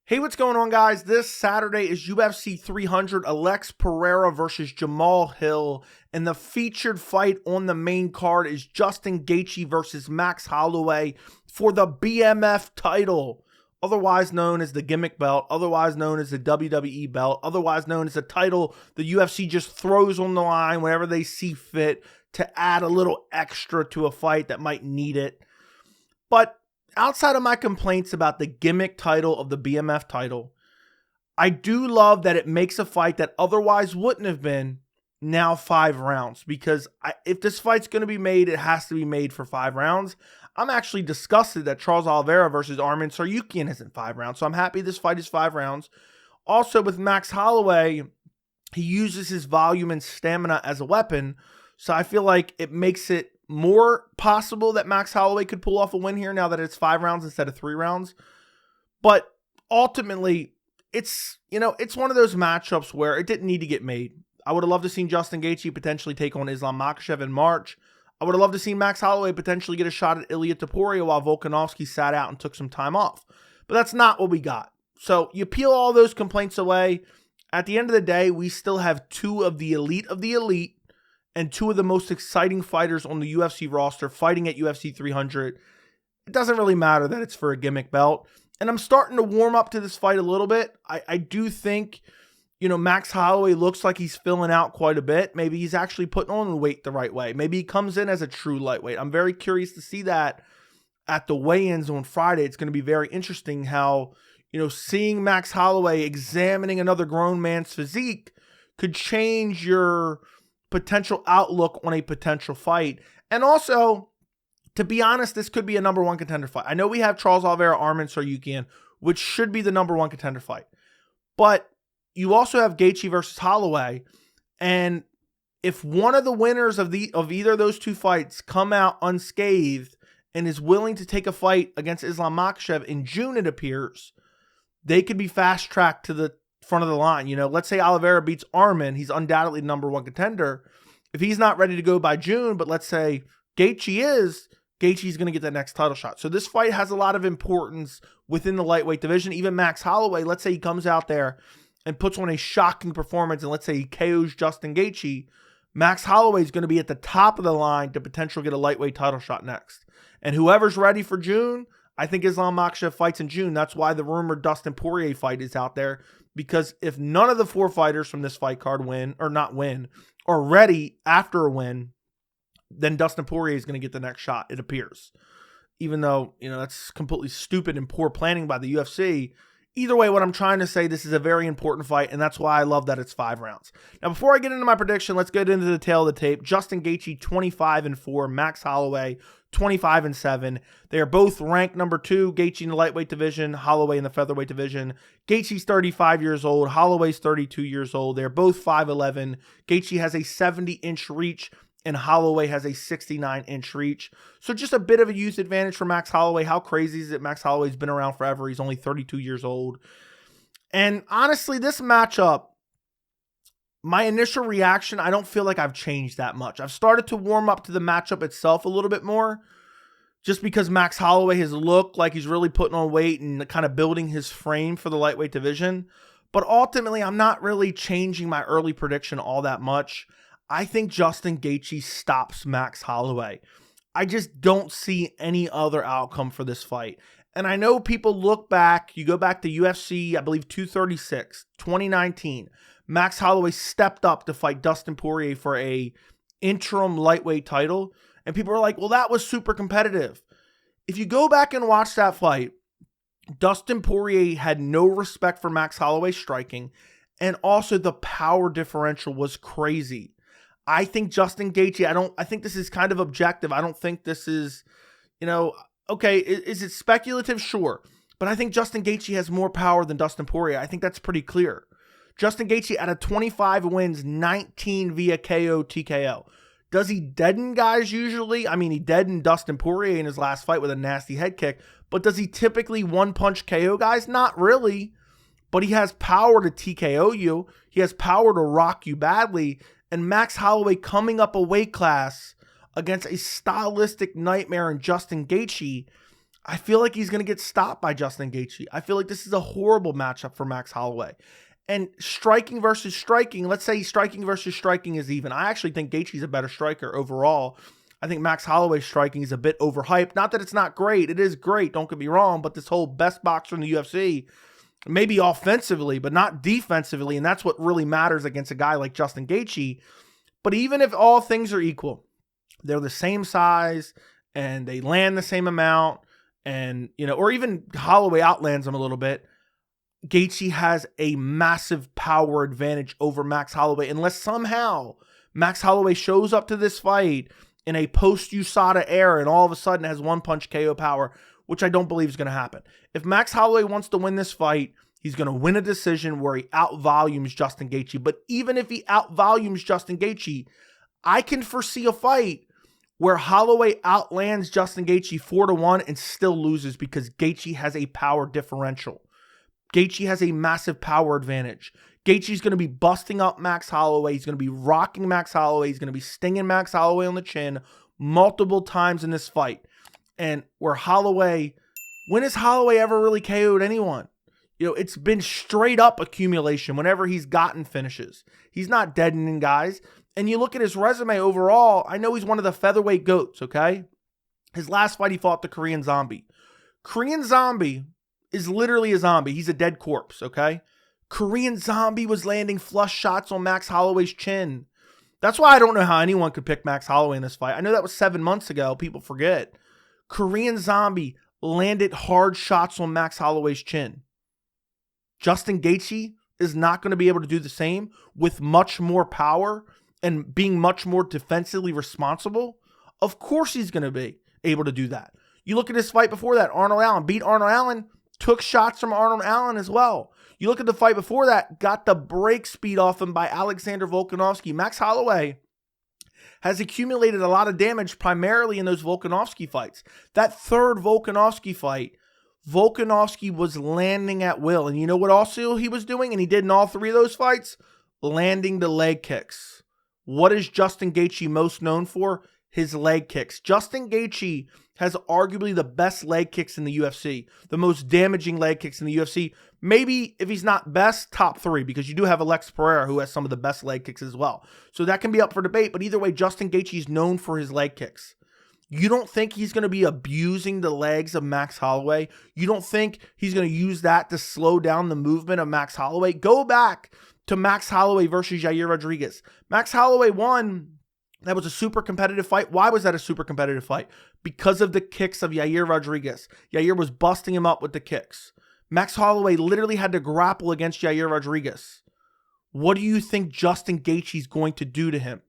Hey, what's going on, guys? This Saturday is UFC 300, Alex Pereira versus Jamal Hill, and the featured fight on the main card is Justin Gaethje versus Max Holloway for the BMF title, otherwise known as the gimmick belt, otherwise known as the WWE belt, otherwise known as a title the UFC just throws on the line whenever they see fit to add a little extra to a fight that might need it. But outside of my complaints about the gimmick title of the BMF title, I do love that it makes a fight that otherwise wouldn't have been now 5 rounds. Because if this fight's going to be made, it has to be made for 5 rounds. I'm actually disgusted that Charles Oliveira versus Arman Tsarukyan isn't 5 rounds. So I'm happy this fight is 5 rounds. Also with Max Holloway, he uses his volume and stamina as a weapon. So I feel like it makes it more possible that Max Holloway could pull off a win here now that it's 5 rounds instead of 3 rounds. But ultimately, it's one of those matchups where it didn't need to get made. I would have loved to see Justin Gaethje potentially take on Islam Makhachev in March. I would have loved to see Max Holloway potentially get a shot at Ilia Topuria while Volkanovski sat out and took some time off. But that's not what we got. So you peel all those complaints away. At the end of the day, we still have 2 of the elite and 2 of the most exciting fighters on the UFC roster fighting at UFC 300. It doesn't really matter that it's for a gimmick belt. And I'm starting to warm up to this fight a little bit. I do think, Max Holloway looks like he's filling out quite a bit. Maybe he's actually putting on the weight the right way. Maybe he comes in as a true lightweight. I'm very curious to see that at the weigh-ins on Friday. It's going to be very interesting how, seeing Max Holloway examining another grown man's physique could change your potential outlook on a potential fight. And also, to be honest, this could be a number 1 contender fight. I know we have Charles Oliveira, Arman Tsarukyan, which should be the number 1 contender fight. But you also have Gaethje versus Holloway. And if one of the winners of either of those 2 fights come out unscathed and is willing to take a fight against Islam Makhachev in June, it appears, they could be fast-tracked to the front of the line. Let's say Oliveira beats Arman. He's undoubtedly the number 1 contender. If he's not ready to go by June, but let's say Gaethje is, Gaethje's going to get that next title shot. So this fight has a lot of importance within the lightweight division. Even Max Holloway, let's say he comes out there and puts on a shocking performance, and let's say he KOs Justin Gaethje, Max Holloway is going to be at the top of the line to potentially get a lightweight title shot next. And whoever's ready for June, I think Islam Makhachev fights in June. That's why the rumored Dustin Poirier fight is out there. Because if none of the 4 fighters from this fight card are ready after a win, then Dustin Poirier is going to get the next shot, it appears. Even though, that's completely stupid and poor planning by the UFC. Either way, what I'm trying to say, this is a very important fight, and that's why I love that it's 5 rounds. Now, before I get into my prediction, let's get into the tail of the tape. Justin Gaethje, 25-4. Max Holloway, 25-7. They are both ranked number 2. Gaethje in the lightweight division, Holloway in the featherweight division. Gaethje's 35 years old. Holloway's 32 years old. They're both 5'11". Gaethje has a 70-inch reach, and Holloway has a 69-inch reach. So just a bit of a youth advantage for Max Holloway. How crazy is it? Max Holloway's been around forever. He's only 32 years old. And honestly, this matchup, my initial reaction, I don't feel like I've changed that much. I've started to warm up to the matchup itself a little bit more, just because Max Holloway has looked like he's really putting on weight and kind of building his frame for the lightweight division. But ultimately, I'm not really changing my early prediction all that much. I think Justin Gaethje stops Max Holloway. I just don't see any other outcome for this fight. And I know people look back, you go back to UFC, I believe 236, 2019. Max Holloway stepped up to fight Dustin Poirier for a interim lightweight title. And people are like, well, that was super competitive. If you go back and watch that fight, Dustin Poirier had no respect for Max Holloway's striking. And also the power differential was crazy. I think Justin Gaethje, I think this is kind of objective. I don't think this is, okay, is it speculative? Sure. But I think Justin Gaethje has more power than Dustin Poirier. I think that's pretty clear. Justin Gaethje, out of 25 wins, 19 via KO, TKO. Does he deaden guys usually? I mean, he deadened Dustin Poirier in his last fight with a nasty head kick. But does he typically one-punch KO guys? Not really. But he has power to TKO you. He has power to rock you badly. And Max Holloway coming up a weight class against a stylistic nightmare in Justin Gaethje, I feel like he's going to get stopped by Justin Gaethje. I feel like this is a horrible matchup for Max Holloway. And striking versus striking, let's say striking versus striking is even. I actually think Gaethje's a better striker overall. I think Max Holloway's striking is a bit overhyped. Not that it's not great. It is great, don't get me wrong, but this whole best boxer in the UFC, maybe offensively, but not defensively, and that's what really matters against a guy like Justin Gaethje. But even if all things are equal, they're the same size, and they land the same amount, and, or even Holloway outlands him a little bit, Gaethje has a massive power advantage over Max Holloway, unless somehow Max Holloway shows up to this fight in a post-USADA era and all of a sudden has one-punch KO power, which I don't believe is going to happen. If Max Holloway wants to win this fight, he's going to win a decision where he outvolumes Justin Gaethje. But even if he outvolumes Justin Gaethje, I can foresee a fight where Holloway outlands Justin Gaethje 4-1 and still loses because Gaethje has a power differential. Gaethje has a massive power advantage. Gaethje's going to be busting up Max Holloway. He's going to be rocking Max Holloway. He's going to be stinging Max Holloway on the chin multiple times in this fight. And where Holloway, when has Holloway ever really KO'd anyone? It's been straight up accumulation whenever he's gotten finishes. He's not deadening guys. And you look at his resume overall, I know he's one of the featherweight GOATs, okay? His last fight, he fought the Korean Zombie. Korean Zombie is literally a zombie. He's a dead corpse, okay? Korean Zombie was landing flush shots on Max Holloway's chin. That's why I don't know how anyone could pick Max Holloway in this fight. I know that was 7 months ago. People forget. Korean Zombie landed hard shots on Max Holloway's chin. Justin Gaethje is not going to be able to do the same with much more power and being much more defensively responsible. Of course he's going to be able to do that. You look at his fight before that, Arnold Allen beat Arnold Allen, took shots from Arnold Allen as well. You look at the fight before that, got the break speed off him by Alexander Volkanovski. Max Holloway has accumulated a lot of damage primarily in those Volkanovski fights. That third Volkanovski fight, Volkanovski was landing at will. And you know what also he was doing? And he did in all 3 of those fights? Landing the leg kicks. What is Justin Gaethje most known for? His leg kicks. Justin Gaethje has arguably the best leg kicks in the UFC, the most damaging leg kicks in the UFC. Maybe if he's not best, top 3, because you do have Alex Pereira who has some of the best leg kicks as well. So that can be up for debate, but either way, Justin Gaethje is known for his leg kicks. You don't think he's going to be abusing the legs of Max Holloway? You don't think he's going to use that to slow down the movement of Max Holloway? Go back to Max Holloway versus Yair Rodriguez. Max Holloway won. That was a super competitive fight. Why was that a super competitive fight? Because of the kicks of Yair Rodriguez. Yair was busting him up with the kicks. Max Holloway literally had to grapple against Yair Rodriguez. What do you think Justin Gaethje's going to do to him?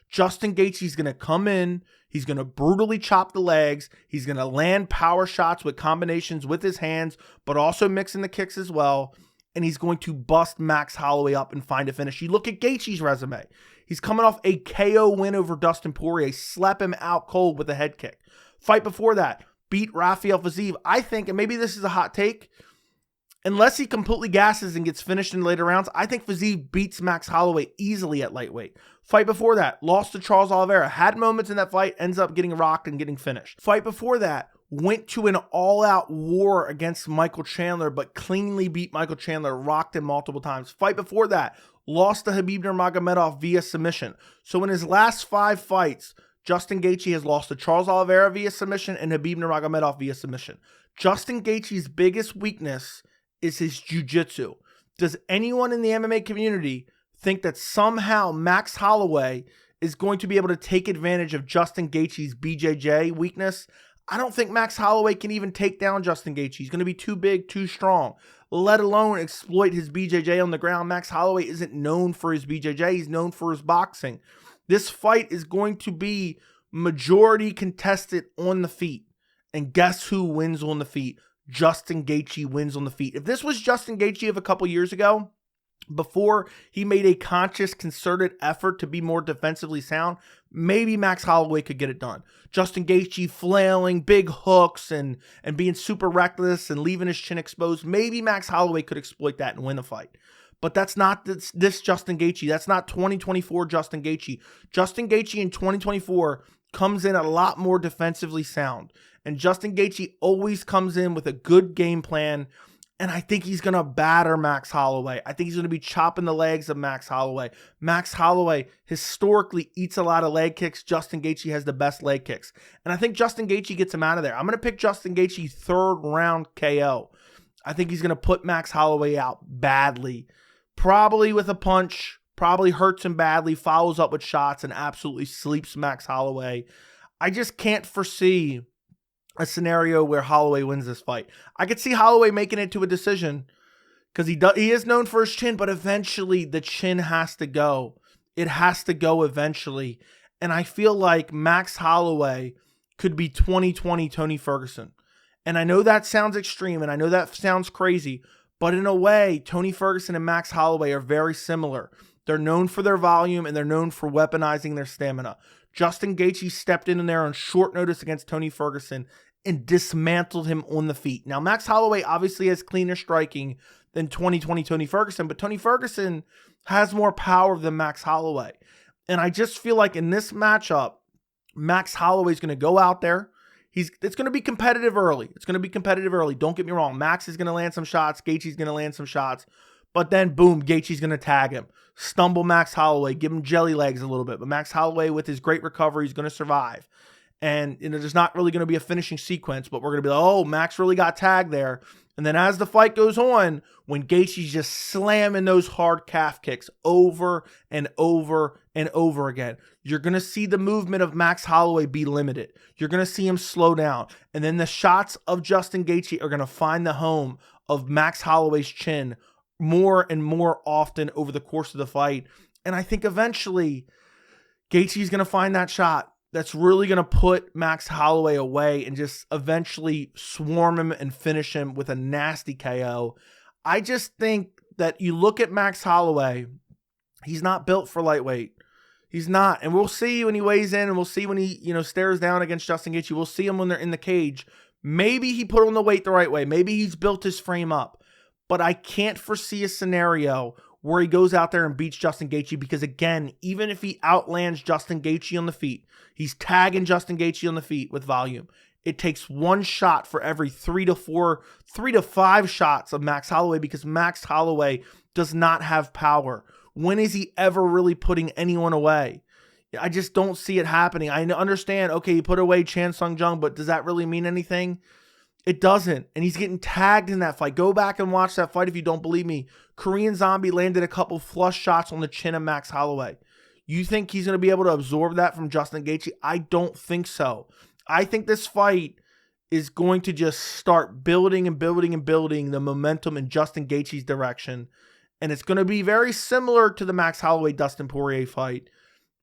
Justin Gaethje's going to come in. He's going to brutally chop the legs. He's going to land power shots with combinations with his hands, but also mixing the kicks as well. And he's going to bust Max Holloway up and find a finish. You look at Gaethje's resume. He's coming off a KO win over Dustin Poirier. Slap him out cold with a head kick. Fight before that, beat Rafael Fiziev. I think, and maybe this is a hot take, unless he completely gasses and gets finished in later rounds, I think Fiziev beats Max Holloway easily at lightweight. Fight before that, lost to Charles Oliveira. Had moments in that fight, ends up getting rocked and getting finished. Fight before that, went to an all-out war against Michael Chandler, but cleanly beat Michael Chandler, rocked him multiple times. Fight before that, lost to Khabib Nurmagomedov via submission. So in his last 5 fights, Justin Gaethje has lost to Charles Oliveira via submission and Khabib Nurmagomedov via submission. Justin Gaethje's biggest weakness is his jiu-jitsu. Does anyone in the MMA community think that somehow Max Holloway is going to be able to take advantage of Justin Gaethje's BJJ weakness? I don't think Max Holloway can even take down Justin Gaethje. He's going to be too big, too strong, let alone exploit his BJJ on the ground. Max Holloway isn't known for his BJJ. He's known for his boxing. This fight is going to be majority contested on the feet. And guess who wins on the feet? Justin Gaethje wins on the feet. If this was Justin Gaethje of a couple years ago, before he made a conscious, concerted effort to be more defensively sound, maybe Max Holloway could get it done. Justin Gaethje flailing, big hooks, and being super reckless and leaving his chin exposed. Maybe Max Holloway could exploit that and win the fight. But that's not this Justin Gaethje. That's not 2024 Justin Gaethje. Justin Gaethje in 2024 comes in a lot more defensively sound. And Justin Gaethje always comes in with a good game plan. And I think he's going to batter Max Holloway. I think he's going to be chopping the legs of Max Holloway. Max Holloway historically eats a lot of leg kicks. Justin Gaethje has the best leg kicks. And I think Justin Gaethje gets him out of there. I'm going to pick Justin Gaethje 3rd round KO. I think he's going to put Max Holloway out badly. Probably with a punch. Probably hurts him badly. Follows up with shots and absolutely sleeps Max Holloway. I just can't foresee a scenario where Holloway wins this fight. I could see Holloway making it to a decision because he is known for his chin, but eventually the chin has to go. It has to go eventually. And I feel like Max Holloway could be 2020 Tony Ferguson. And I know that sounds extreme and I know that sounds crazy, but in a way, Tony Ferguson and Max Holloway are very similar. They're known for their volume and they're known for weaponizing their stamina. Justin Gaethje stepped in there on short notice against Tony Ferguson and dismantled him on the feet. Now, Max Holloway obviously has cleaner striking than 2020 Tony Ferguson, but Tony Ferguson has more power than Max Holloway. And I just feel like in this matchup, Max Holloway is going to go out there. It's going to be competitive early. It's going to be competitive early. Don't get me wrong. Max is going to land some shots. Gaethje's going to land some shots. But then, boom, Gaethje's going to tag him. Stumble Max Holloway. Give him jelly legs a little bit. But Max Holloway, with his great recovery, is going to survive. And there's not really going to be a finishing sequence, but we're going to be like, oh, Max really got tagged there. And then as the fight goes on, when Gaethje's just slamming those hard calf kicks over and over and over again, you're going to see the movement of Max Holloway be limited. You're going to see him slow down. And then the shots of Justin Gaethje are going to find the home of Max Holloway's chin more and more often over the course of the fight. And I think eventually Gaethje's going to find that shot that's really going to put Max Holloway away and just eventually swarm him and finish him with a nasty KO. I just think that you look at Max Holloway, he's not built for lightweight. He's not. And we'll see when he weighs in and we'll see when he, stares down against Justin Gaethje. We'll see him when they're in the cage. Maybe he put on the weight the right way. Maybe he's built his frame up. But I can't foresee a scenario where he goes out there and beats Justin Gaethje because, again, even if he outlands Justin Gaethje on the feet, he's tagging Justin Gaethje on the feet with volume. It takes one shot for every 3 to 5 shots of Max Holloway because Max Holloway does not have power. When is he ever really putting anyone away? I just don't see it happening. I understand, okay, he put away Chan Sung Jung, but does that really mean anything? It doesn't. And he's getting tagged in that fight. Go back and watch that fight if you don't believe me. Korean Zombie landed a couple flush shots on the chin of Max Holloway. You think he's going to be able to absorb that from Justin Gaethje? I don't think so. I think this fight is going to just start building and building and building the momentum in Justin Gaethje's direction. And it's going to be very similar to the Max Holloway-Dustin Poirier fight.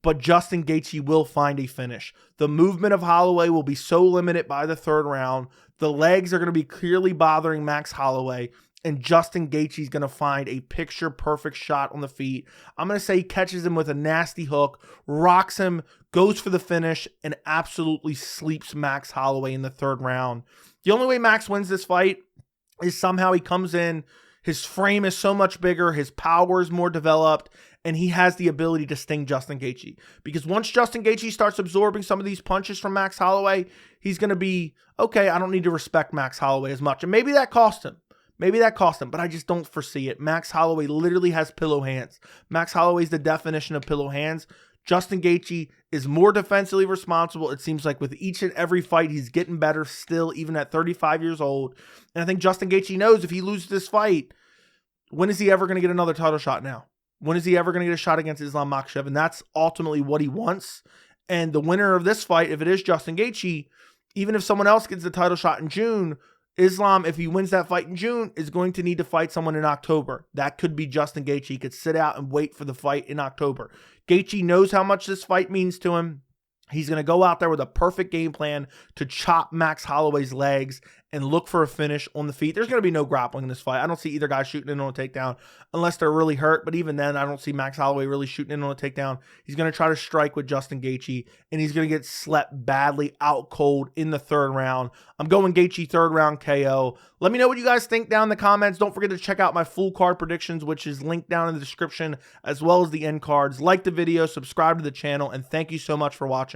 But Justin Gaethje will find a finish. The movement of Holloway will be so limited by the 3rd round. The legs are going to be clearly bothering Max Holloway. And Justin Gaethje is going to find a picture-perfect shot on the feet. I'm going to say he catches him with a nasty hook, rocks him, goes for the finish, and absolutely sleeps Max Holloway in the 3rd round. The only way Max wins this fight is somehow he comes in, his frame is so much bigger, his power is more developed, and he has the ability to sting Justin Gaethje. Because once Justin Gaethje starts absorbing some of these punches from Max Holloway, he's going to be, okay, I don't need to respect Max Holloway as much. And maybe that cost him. But I just don't foresee it. Max Holloway literally has pillow hands. Max Holloway is the definition of pillow hands. Justin Gaethje is more defensively responsible. It seems like with each and every fight, he's getting better still, even at 35 years old. And I think Justin Gaethje knows if he loses this fight, when is he ever going to get another title shot now? When is he ever going to get a shot against Islam Makhachev? And that's ultimately what he wants. And the winner of this fight, if it is Justin Gaethje, even if someone else gets the title shot in June, Islam, if he wins that fight in June, is going to need to fight someone in October. That could be Justin Gaethje. He could sit out and wait for the fight in October. Gaethje knows how much this fight means to him. He's going to go out there with a perfect game plan to chop Max Holloway's legs and look for a finish on the feet. There's going to be no grappling in this fight. I don't see either guy shooting in on a takedown unless they're really hurt. But even then, I don't see Max Holloway really shooting in on a takedown. He's going to try to strike with Justin Gaethje, and he's going to get slept badly out cold in the 3rd round. I'm going Gaethje 3rd round KO. Let me know what you guys think down in the comments. Don't forget to check out my full card predictions, which is linked down in the description, as well as the end cards. Like the video, subscribe to the channel, and thank you so much for watching.